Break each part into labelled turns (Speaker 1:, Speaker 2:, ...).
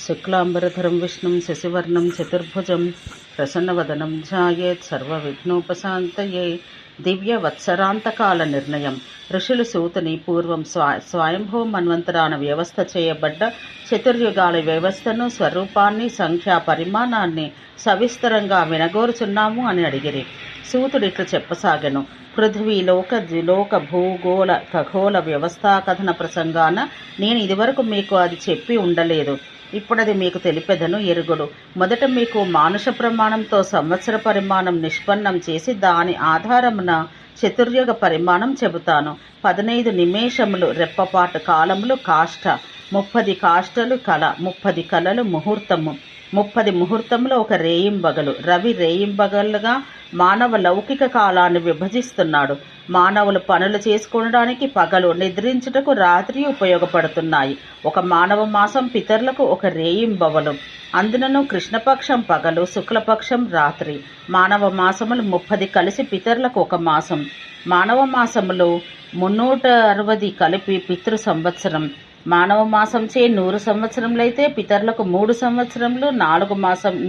Speaker 1: శుక్లాంబరధరం విష్ణుం శశివర్ణం చతుర్భుజం ప్రసన్నవదనం ధ్యాయేత్ సర్వవిఘ్నోపశాంతయే. దివ్య వత్సరాంతకాల నిర్ణయం. ఋషులు సూతుని పూర్వం స్వయంభూ మన్వంతరాన వ్యవస్థ చేయబడ్డ చతుర్యుగాల వ్యవస్థను, స్వరూపాన్ని, సంఖ్యా పరిమాణాన్ని సవిస్తరంగా వినగోరుచున్నాము అని అడిగిరి. సూతుడిట్లు చెప్పసాగెను. పృథ్వీ లోక ద్విలోక భూగోళ ఖగోళ వ్యవస్థా కథన ప్రసంగాన నేను ఇదివరకు మీకు అది చెప్పి ఉండలేదు. ఇప్పుడది మీకు తెలిపెదను ఎరుగుడు. మొదట మీకు మానుష ప్రమాణంతో సంవత్సర పరిమాణం నిష్పన్నం చేసి దాని ఆధారమున చతుర్యుగ పరిమాణం చెబుతాను. 15 నిమేషములు రెప్పపాటు కాలములు కాష్ట, 30 కాష్టలు కళ, 30 కళలు ముహూర్తము, 30 ముహూర్తములు ఒక రేయింబగలు. రవి రేయింబగలుగా మానవ లౌకిక కాలాన్ని విభజిస్తున్నాడు. మానవులు పనులు చేసుకోవడానికి పగలు, నిద్రించుటకు రాత్రి ఉపయోగపడుతున్నాయి. ఒక మానవ మాసం పితరులకు ఒక రేయింబవలు. అందునను కృష్ణపక్షం పగలు, శుక్లపక్షం రాత్రి. మానవ మాసములు 30 కలిసి పితరులకు ఒక మాసం. మానవ మాసములు 360 కలిపి పితృ సంవత్సరం. మానవ మాసంచే 100 సంవత్సరములైతే పితరులకు 3 సంవత్సరములు,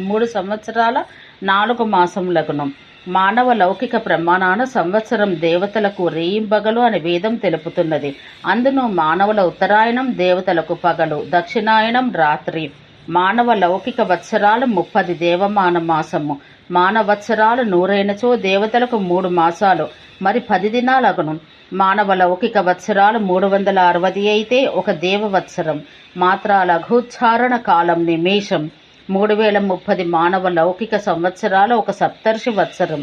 Speaker 1: 3 సంవత్సరాల 4 మాసములగును. మానవ లౌకిక ప్రమాణాన సంవత్సరం దేవతలకు రేయింబగలు అని వేదం తెలుపుతున్నది. అందును మానవుల ఉత్తరాయణం దేవతలకు పగలు, దక్షిణాయనం రాత్రి. మానవ లౌకిక వత్సరాలు 30 దేవమాన మాసము. మానవత్సరాలు 100 దేవతలకు 3 మాసాలు, మరి 10 దినాలగును. మానవ లౌకిక వత్సరాలు 360 అయితే ఒక దేవవత్సరం. మాత్రా లఘుచ్చారణ కాలం నిమేషం. 3030 మానవ లౌకిక సంవత్సరాలు ఒక సప్తర్షి వత్సరం.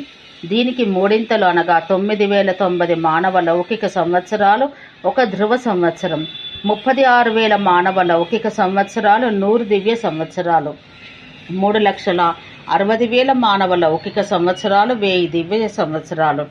Speaker 1: దీనికి మూడింతలు అనగా 9090 మానవ లౌకిక సంవత్సరాలు ఒక ధ్రువ సంవత్సరం. 36,000 మానవ లౌకిక సంవత్సరాలు 100 దివ్య సంవత్సరాలు. 3,60,000 మానవ లౌకిక సంవత్సరాలు 1000 దివ్య సంవత్సరాలు.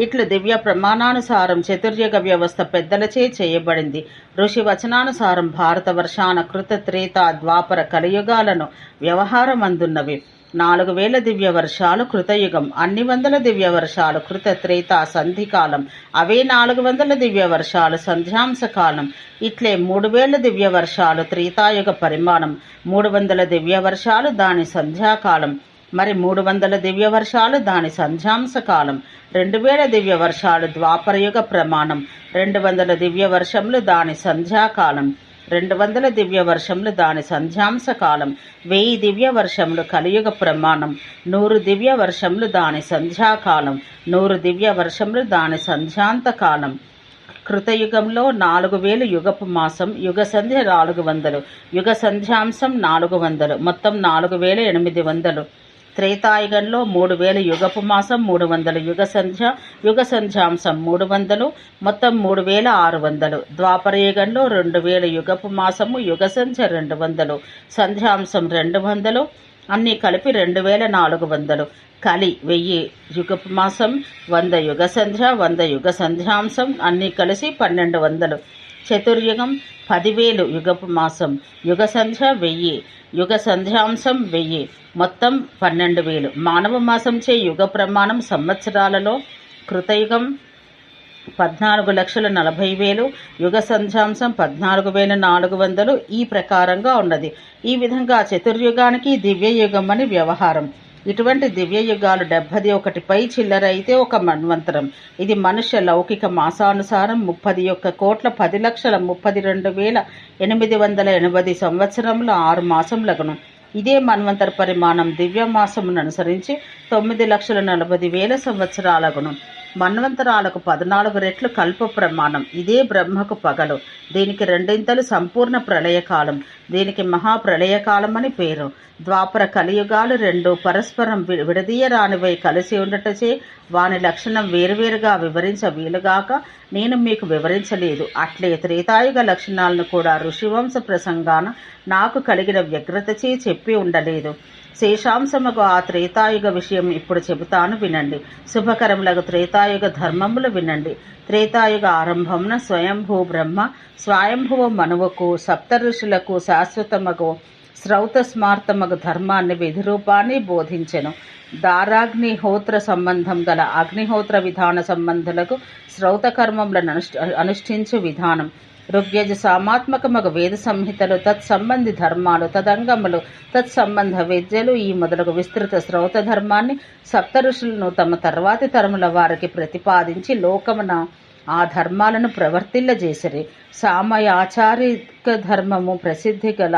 Speaker 1: ఇట్లు దివ్య ప్రమాణానుసారం చతుర్యుగ వ్యవస్థ పెద్దలచే చేయబడింది. ఋషి వచనానుసారం భారతవర్షాన కృత త్రేత ద్వాపర కలియుగాలను వ్యవహారమందున్నవి. 4,000 దివ్య వర్షాలు కృతయుగం, అన్ని వందల దివ్య వర్షాలు కృత త్రేత సంధికాలం, అవే 400 దివ్య వర్షాలు సంధ్యాంశ కాలం. ఇట్లే 3,000 దివ్య వర్షాలు త్రేతాయుగ పరిమాణం, 300 దివ్య వర్షాలు దాని సంధ్యాకాలం, మరి 300 దివ్య వర్షాలు దాని సంధ్యాంశ కాలం. 2,000 దివ్య వర్షాలు ద్వాపరయుగ ప్రమాణం, 200 దివ్య వర్షములు దాని సంధ్యాకాలం, 200 దివ్య వర్షములు దాని సంధ్యాంశ కాలం. 1000 దివ్య వర్షములు కలియుగ ప్రమాణం, 100 దివ్య వర్షములు దాని సంధ్యాకాలం, 100 దివ్య వర్షములు దాని సంధ్యాంత కాలం. కృతయుగంలో 4,000 యుగపు మాసం, యుగ సంధ్య 400, యుగ సంధ్యాంశం 400, మొత్తం 4,800. త్రేతాయుగంలో 3,000 యుగపు మాసం, 300 యుగ సంధ్య, యుగ సంధ్యాంశం 300, మొత్తం 3,600. ద్వాపరయుగంలో 2,000 యుగపు మాసము, యుగ సంధ్య 200, సంధ్యాంశం 200, అన్నీ కలిపి 2,400. కలి 1000 యుగపు మాసం, 100 యుగ సంధ్య, 100 యుగ సంధ్యాంశం, అన్నీ కలిసి 1,200. చతుర్యుగం 10,000 యుగపు మాసం, యుగ సంధ్య 1000, యుగ సంధ్యాంశం 1000, మొత్తం 12,000. మానవ మాసంచే యుగ ప్రమాణం సంవత్సరాలలో కృతయుగం 14,40,000, యుగ సంధ్యాంశం 14,400. ఈ ప్రకారంగా ఉన్నది. ఈ విధంగా చతుర్యుగానికి దివ్యయుగం అని వ్యవహారం. ఇటువంటి దివ్య యుగాలు 71 పై చిల్లర అయితే ఒక మన్వంతరం. ఇది మనుష్య లౌకిక మాసానుసారం 31,32,880 సంవత్సరములు 6 మాసములగును. ఇదే మన్వంతర పరిమాణం దివ్య మాసమును అనుసరించి 9,40,000 సంవత్సరాలగును. మన్వంతరాలకు 14 రెట్లు కల్ప ప్రమాణం. ఇదే బ్రహ్మకు పగలు. దీనికి 2 సంపూర్ణ ప్రళయకాలం. దీనికి మహాప్రళయకాలం అని పేరు. ద్వాపర కలియుగాలు 2 పరస్పరం విడదీయరానివై కలిసి ఉండటచే వాని లక్షణం వేరువేరుగా వివరించ వీలుగాక నేను మీకు వివరించలేదు. అట్లే త్రేతాయుగ లక్షణాలను కూడా ఋషివంశ ప్రసంగాన నాకు కలిగిన వ్యగ్రతచే చెప్పి ఉండలేదు. శేషాంశముగు ఆ త్రేతాయుగ విషయం ఇప్పుడు చెబుతాను వినండి. శుభకరములకు త్రేతాయుగ ధర్మములు వినండి. త్రేతాయుగ ఆరంభమున స్వయంభూ బ్రహ్మ స్వయంభువ మనువుకు సప్త ఋషులకు శాశ్వతమగు శ్రౌత స్మార్తమగు ధర్మాన్ని విధిరూపాన్ని బోధించెను. దారాగ్నిహోత్ర సంబంధం గల అగ్నిహోత్ర విధాన సంబంధులకు శ్రౌత కర్మములను అనుష్ఠించు విధానం. ఋగ్యజ సామాత్మకమగు వేద సంహితలు, తత్సంబంధి ధర్మాలు, తదంగములు, తత్సంబంధ విద్యలు ఈ మొదలగు విస్తృత శ్రౌత ధర్మాన్ని సప్త ఋషులను తమ తర్వాతి తరముల వారికి ప్రతిపాదించి లోకమున ఆ ధర్మాలను ప్రవర్తిల్లజేసిరి. సామయాచారిక ధర్మము ప్రసిద్ధి గల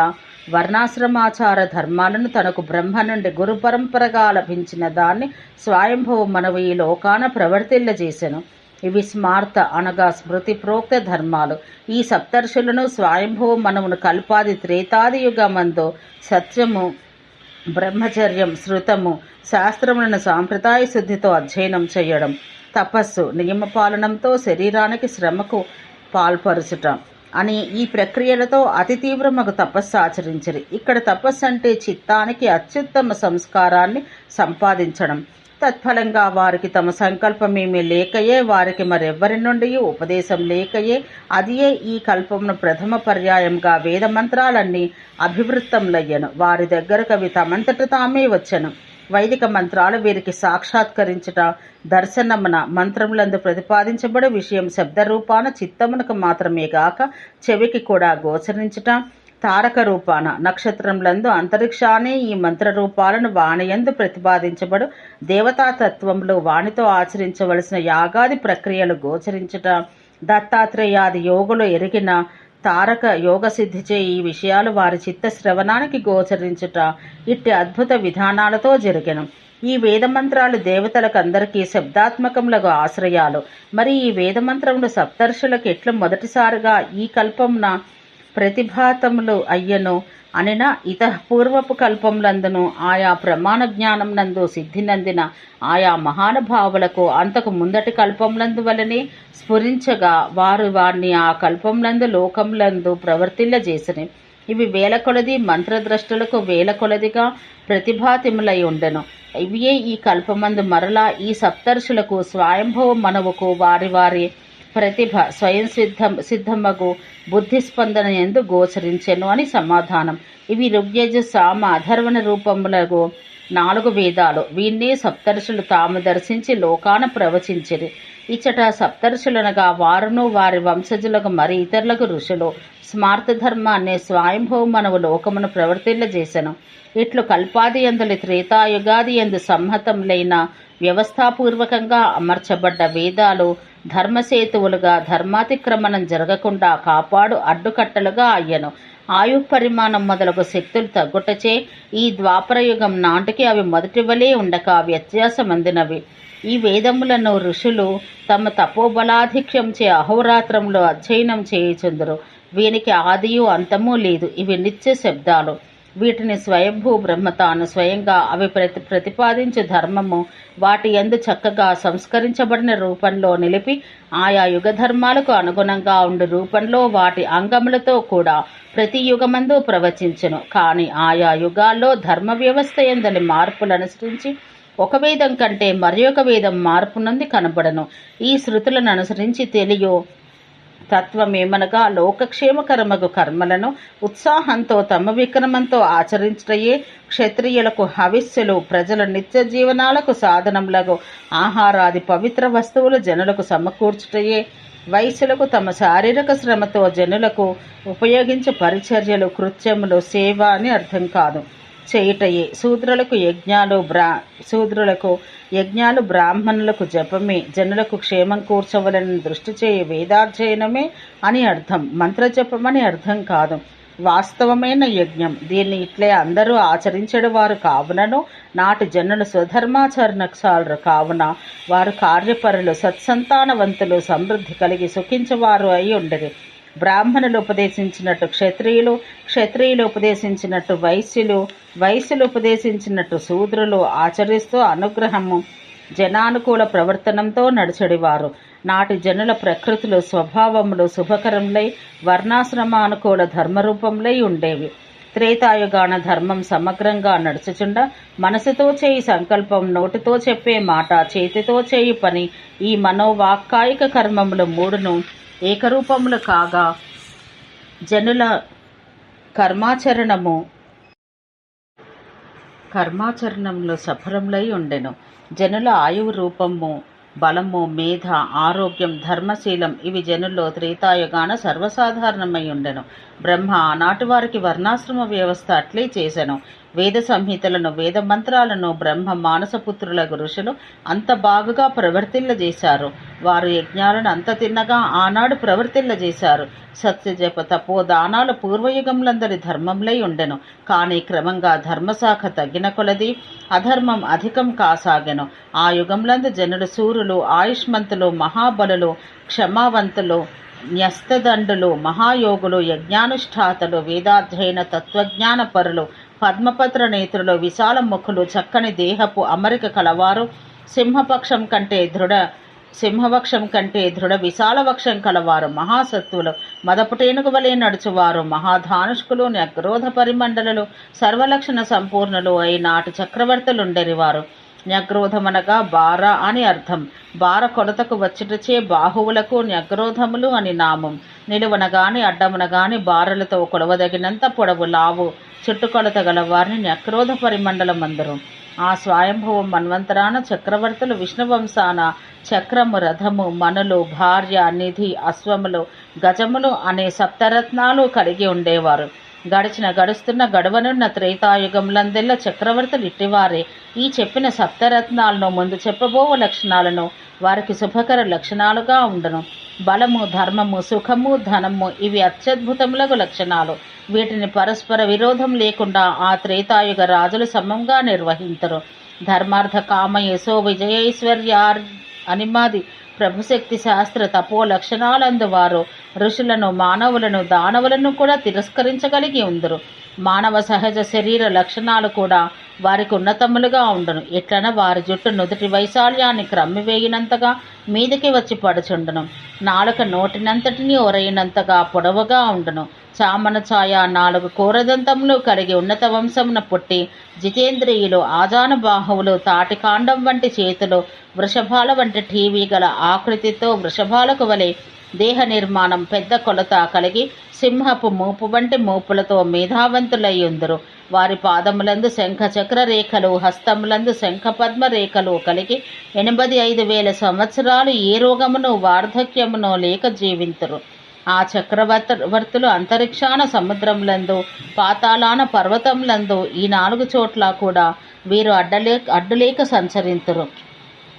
Speaker 1: వర్ణాశ్రమాచార ధర్మాలను తనకు బ్రహ్మ నుండి గురు పరంపరగా లభించిన దాన్ని స్వయంభవ మనవు ఈ లోకాన ప్రవర్తిల్లజేసెను. ఇవి స్మార్త అనగా స్మృతి ప్రోక్త ధర్మాలు. ఈ సప్తర్షులను స్వయంభవ మనవును కల్పాది త్రేతాది యుగమందు సత్యము, బ్రహ్మచర్యం, శృతము, శాస్త్రములను సాంప్రదాయ శుద్ధితో అధ్యయనం చేయడం, తపస్సు, నియమపాలనంతో శరీరానికి శ్రమకు పాల్పరుచుట అని ఈ ప్రక్రియలతో అతి తీవ్రమగు తపస్సు ఆచరించరు. ఇక్కడ తపస్సు అంటే చిత్తానికి అత్యుత్తమ సంస్కారాన్ని సంపాదించడం. తత్ఫలంగా వారికి తమ సంకల్పమేమీ లేకయే, వారికి మరెవ్వరి నుండి ఉపదేశం లేకయే, అదియే ఈ కల్పమును ప్రథమ పర్యాయంగా వేద మంత్రాలన్నీ అభివృత్తములయ్యను. వారి దగ్గరకు అవి తమంతట తామే వచ్చెను. వైదిక మంత్రాలు వీరికి సాక్షాత్కరించుట, దర్శనమున మంత్రములందు ప్రతిపాదించబడే విషయం శబ్దరూపాన చిత్తమునకు మాత్రమే గాక చెవికి కూడా గోచరించుట, తారక రూపాన నక్షత్రములందు అంతరిక్షానే ఈ మంత్రరూపాలను వాణియందు ప్రతిపాదించబడు దేవతాతత్వములు, వాణితో ఆచరించవలసిన యాగాది ప్రక్రియలు గోచరించుట, దత్తాత్రేయాది యోగులు ఎరిగిన తారక యోగ సిద్ధిచే ఈ విషయాలు వారి చిత్త శ్రవణానికి గోచరించుట ఇట్టి అద్భుత విధానాలతో జరిగెను. ఈ వేదమంత్రాలు దేవతలకు అందరికీ శబ్దాత్మకములకు ఆశ్రయాలు. మరి ఈ వేదమంత్రములు సప్తర్షులకు ఎట్లు మొదటిసారిగా ఈ కల్పమున ప్రతిభాతములు అయ్యను అనిన ఇత పూర్వపు కల్పములందును ఆయా ప్రమాణ జ్ఞానం నందు సిద్ధినందిన ఆయా మహానుభావులకు అంతకు ముందటి కల్పములందు వలనే స్ఫురించగా వారు వారిని ఆ కల్పములందు లోకములందు ప్రవర్తిల్లజేసిరి. ఇవి వేల కొలది మంత్రద్రష్టులకు వేల కొలదిగా ప్రతిభాతిములై ఉండెను. ఇవియే ఈ కల్పమందు మరలా ఈ సప్తర్షులకు స్వయంభవ మనవుకు వారి వారి ప్రతిభ స్వయం సిద్ధమగు బుద్ధి స్పందన ఎందు గోచరించెను అని సమాధానం. ఇవి ఋగ్యజ, సామ, అధర్వణ రూపములకు 4 వేదాలు. వీన్నే సప్తర్షులు తాము దర్శించి లోకాన ప్రవచించిరి. ఇచ్చట సప్తర్షులనగా వారును వారి వంశజులకు మరి ఇతరులకు ఋషులు. స్మార్త ధర్మాన్ని స్వయంభవ మనవు లోకమును ప్రవర్తిల్లజేసెను. ఇట్లు కల్పాది యందులి త్రేతాయుగాది యందు సంహతములైన వ్యవస్థాపూర్వకంగా అమర్చబడ్డ వేదాలు ధర్మసేతువులుగా ధర్మాతిక్రమణం జరగకుండా కాపాడు అడ్డుకట్టలుగా అయ్యను. ఆయు పరిమాణం మొదలగు శక్తులు తగ్గుటచే ఈ ద్వాపరయుగం నాటికి అవి మొదటి వలే ఉండక వ్యత్యాసమందినవి. ఈ వేదములను ఋషులు తమ తపోబలాధిక్యంచే అహోరాత్రంలో అధ్యయనం చేయుచుందురు. వీనికి ఆదియు అంతమూ లేదు. ఇవి నిత్య శబ్దాలు. వీటిని స్వయంభూ బ్రహ్మ తాను స్వయంగా అవి ప్రతిపాదించు ధర్మము వాటి యందు చక్కగా సంస్కరించబడిన రూపంలో నిలిపి ఆయా యుగ ధర్మాలకు అనుగుణంగా ఉండు రూపంలో వాటి అంగములతో కూడా ప్రతి యుగమందు ప్రవచించును. కాని ఆయా యుగాల్లో ధర్మ వ్యవస్థ యందలి మార్పులు అనుసరించి ఒక వేదం కంటే మరి ఒక వేదం మార్పు నుండి కనబడను. ఈ శృతులను అనుసరించి తెలియో తత్వమేమనగా లోకక్షేమకరమగు కర్మలను ఉత్సాహంతో తమ విక్రమంతో ఆచరించటయే క్షత్రియులకు హవిస్సులు, ప్రజల నిత్య జీవనాలకు సాధనములకు ఆహారాది పవిత్ర వస్తువులు జనులకు సమకూర్చుటయే వైశ్యులకు తమ శారీరక శ్రమతో జనులకు ఉపయోగించే పరిచర్యలు, కృత్యములు, సేవ అని అర్థం కాదు చేయుటయే. శూద్రులకు యజ్ఞాలు, బ్రాహ్మణులకు జపమే, జనులకు క్షేమం కూర్చవలని దృష్టి చేయ వేదాధ్యయనమే అని అర్థం, మంత్రజపమని అర్థం కాదు. వాస్తవమైన యజ్ఞం. దీన్ని ఇట్లే అందరూ ఆచరించడు వారు కావునను నాటి జనులు స్వధర్మాచరణసాలు కావున వారు కార్యపరులు, సత్సంతానవంతులు, సమృద్ధి కలిగి సుఖించేవారు అయి ఉండరు. బ్రాహ్మణులు ఉపదేశించినట్టు క్షత్రియులు, క్షత్రియులు ఉపదేశించినట్టు వైశ్యులు, వైశ్యులు ఉపదేశించినట్టు శూద్రులు ఆచరిస్తూ అనుగ్రహము, జనానుకూల ప్రవర్తనంతో నడిచెడివారు. నాటి జనుల ప్రకృతులు, స్వభావములు శుభకరములై వర్ణాశ్రమానుకూల ధర్మరూపములై ఉండేవి. త్రేతాయుగాన ధర్మం సమగ్రంగా నడుచుచుండ మనసుతో చేయి సంకల్పం, నోటితో చెప్పే మాట, చేతితో చేయి పని, ఈ మనోవాక్కాయిక కర్మములు 3ను ఏకరూపములు కాగా జనుల కర్మాచరణంలో సఫలములై ఉండెను. జనుల ఆయువు రూపము బలము, మేధ, ఆరోగ్యం, ధర్మశీలం ఇవి జనుల్లో త్రేతాయుగాన సర్వసాధారణమై ఉండెను. బ్రహ్మ ఆనాటి వారికి వర్ణాశ్రమ వ్యవస్థ అట్లే చేసెను. వేద సంహితలను, వేద మంత్రాలను బ్రహ్మ మానసపుత్రులకు ఋషులు అంత బాగుగా ప్రవర్తిల్లజేశారు. వారు యజ్ఞాలను అంత తిన్నగా ఆనాడు ప్రవర్తిల్లజేశారు. సత్యజప తపో దానాలు పూర్వయుగంలందరి ధర్మంలై ఉండెను. కానీ క్రమంగా ధర్మశాఖ తగ్గిన కొలది అధర్మం అధికం కాసాగెను. ఆ యుగంలందు జనులు సూరులు, ఆయుష్మంతులు, మహాబలులు, క్షమావంతులు, న్యస్తదండులు, మహాయోగులు, యజ్ఞానుష్ఠాతలు, వేదాధ్యయన తత్వజ్ఞాన పరులు, పద్మపత్ర నేత్రులు, విశాల ముఖులు, చక్కని దేహపు అమరిక కలవారు, సింహవక్షం కంటే దృఢ విశాలవక్షం కలవారు, మహాసత్తులు, మదపుటేనుగు వలె నడుచువారు, మహాధానుష్కులు, న్యగ్రోధ పరిమండలు, సర్వలక్షణ సంపూర్ణులు అయినాటి చక్రవర్తులుండెరివారు. న్యగ్రోధమనగా బార అని అర్థం. బార కొలతకు వచ్చుటచే బాహువులకు న్యగ్రోధములు అని నామం. నిలువనగాని అడ్డమునగాని బారలతో కొలవదగినంత పొడవు, లావు, చుట్టుకొలత గల వారిని న్యగ్రోధ పరిమండలమందరు. ఆ స్వయంభవ మన్వంతరాన చక్రవర్తులు విష్ణువంశాన చక్రము, రథము, మనులు, భార్య, నిధి, అశ్వములు, గజములు అనే సప్తరత్నాలు కలిగి ఉండేవారు. గడుస్తున్న గడవనున్న త్రేతాయుగములందెల్ల చక్రవర్తులు ఇట్టివారే. ఈ చెప్పిన సప్తరత్నాలను ముందు చెప్పబోవు లక్షణాలను వారికి శుభకర లక్షణాలుగా ఉండను. బలము, ధర్మము, సుఖము, ధనము ఇవి అత్యద్భుతములకు లక్షణాలు. వీటిని పరస్పర విరోధం లేకుండా ఆ త్రేతాయుగ రాజులు సమంగా నిర్వహించరు. ధర్మార్థ కామ యశో విజయైశ్వర్య అనిమాది ప్రభుశక్తి శాస్త్ర తపో లక్షణాలందు వారు ఋషులను, మానవులను, దానవులను కూడా తిరస్కరించగలిగి ఉందరు. మానవ సహజ శరీర లక్షణాలు కూడా వారికి ఉన్నతములుగా ఉండును. ఎట్లన వారి జుట్టు నుదుటి వైశాల్యాన్ని క్రమ్మివేయినంతగా మీదకి వచ్చి పడుచుండును. నాలుక నోటినంతటినీ ఒరైనంతగా పొడవుగా ఉండును. చామన ఛాయ 4 కోరదంతములు కలిగి ఉన్నత వంశమున పుట్టి జితేంద్రియులు, ఆజానుబాహువులు, తాటికాండం వంటి చేతులు, వృషభాల వంటి టీవీ గల ఆకృతితో వృషభాలకు వలె దేహ నిర్మాణం, పెద్ద కొలత కలిగి సింహపు మూపు వంటి మూపులతో మేధావంతులయ్యుందరు. వారి పాదములందు శంఖ చక్ర రేఖలు, హస్తములందు శంఖ పద్మ రేఖలు కలిగి 85,000 సంవత్సరాలు ఏ రోగమును, వార్ధక్యమును లేక జీవింతురు. ఆ చక్రవర్తులు అంతరిక్షాన, సముద్రములందు, పాతాళాన, పర్వతములందు ఈ 4 చోట్ల కూడా వీరు అడ్డులేక సంచరింతురు.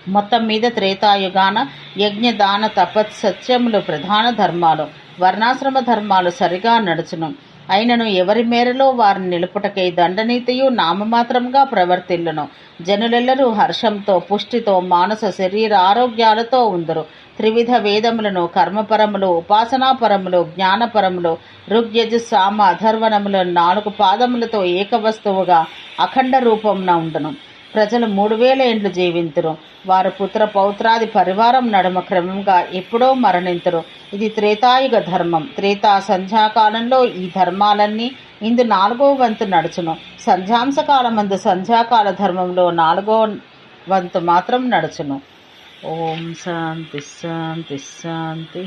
Speaker 1: మొత్తం మీద త్రేతాయుగాన యజ్ఞ, దాన, తపత్, సత్యములు ప్రధాన ధర్మాలు. వర్ణాశ్రమ ధర్మాలు సరిగా నడుచును. అయినను ఎవరి మేరలో వారిని నిలుపుటకై దండనీతియు నామమాత్రంగా ప్రవర్తిల్లును. జనులెల్లరూ హర్షంతో, పుష్టితో, మానస శరీర ఆరోగ్యాలతో ఉందరు. త్రివిధ వేదములను, కర్మపరములు, ఉపాసనాపరములు, జ్ఞానపరములు, ఋగ్యజు, సామ, అధర్వణములు 4 పాదములతో ఏకవస్తువుగా అఖండ రూపంన ఉండును. ప్రజలు 3000 ఏండ్లు జీవింతురు. వారు పుత్ర పౌత్రాది పరివారం నడుమ క్రమంగా ఎప్పుడో మరణింతురు. ఇది త్రేతాయుగ ధర్మం. త్రేతా సంధ్యాకాలంలో ఈ ధర్మాలన్నీ ఇందు 4వ వంతు నడుచును. సంధ్యాంశకాలమందు సంధ్యాకాల ధర్మంలో 4వ వంతు మాత్రం నడుచును. ఓం శాంతి శాంతి శాంతి.